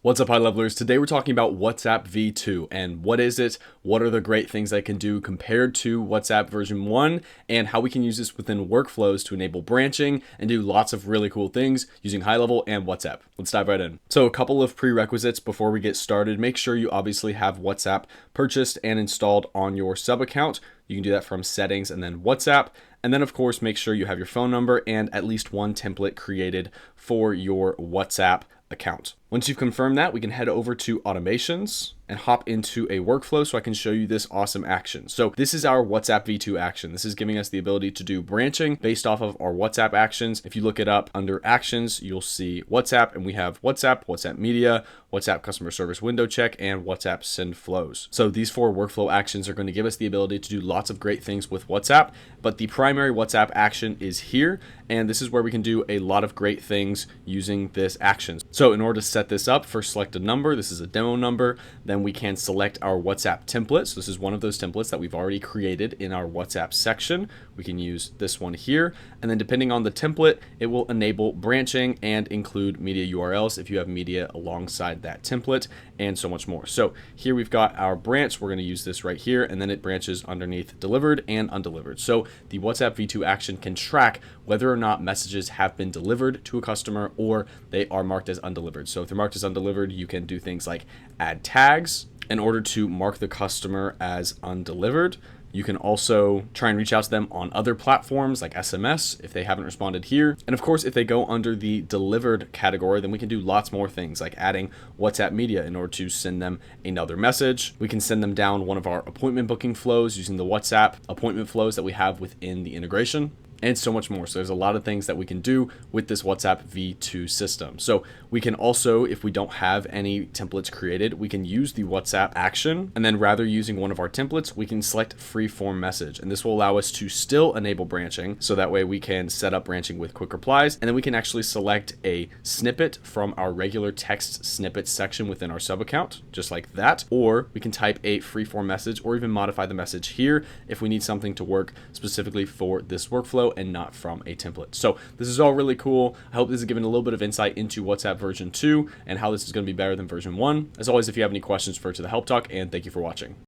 What's up, high levelers? Today we're talking about WhatsApp v2 and what is it, what are the great things that it can do compared to WhatsApp version 1, and how we can use this within workflows to enable branching and do lots of really cool things using HighLevel and WhatsApp. Let's dive right in. So a couple of prerequisites before we get started. Make sure you obviously have WhatsApp purchased and installed on your sub account. You can do that from settings and then WhatsApp. And then of course, make sure you have your phone number and at least one template created for your WhatsApp account. Once you've confirmed that, we can head over to automations and hop into a workflow so I can show you this awesome action. So this is our WhatsApp v2 action. This is giving us the ability to do branching based off of our WhatsApp actions. If you look it up under actions, you'll see WhatsApp, and we have WhatsApp, WhatsApp media, WhatsApp customer service window check, and WhatsApp send flows. So these four workflow actions are going to give us the ability to do lots of great things with WhatsApp, but the primary WhatsApp action is here. And this is where we can do a lot of great things using this action. So in order to set this up, first select a number. This is a demo number. Then we can select our WhatsApp template. So this is one of those templates that we've already created in our WhatsApp section. We can use this one here. And then depending on the template, it will enable branching and include media URLs if you have media alongside that template, and so much more. So here we've got our branch. We're going to use this right here, and then it branches underneath delivered and undelivered. So the WhatsApp v2 action can track whether or not messages have been delivered to a customer or they are marked as undelivered. So if they're marked as undelivered, you can do things like add tags in order to mark the customer as undelivered. You can also try and reach out to them on other platforms like SMS if they haven't responded here. And of course, if they go under the delivered category, then we can do lots more things like adding WhatsApp media in order to send them another message. We can send them down one of our appointment booking flows using the WhatsApp appointment flows that we have within the integration, and so much more. So there's a lot of things that we can do with this WhatsApp v2 system. So we can also, if we don't have any templates created, we can use the WhatsApp action, and then rather using one of our templates, we can select freeform message. And this will allow us to still enable branching. So that way we can set up branching with quick replies, and then we can actually select a snippet from our regular text snippets section within our sub account, just like that. Or we can type a freeform message or even modify the message here if we need something to work specifically for this workflow and not from a template. So this is all really cool. I hope this is giving a little bit of insight into WhatsApp version 2 and how this is going to be better than version 1. As always, if you have any questions, refer to the help talk, and thank you for watching.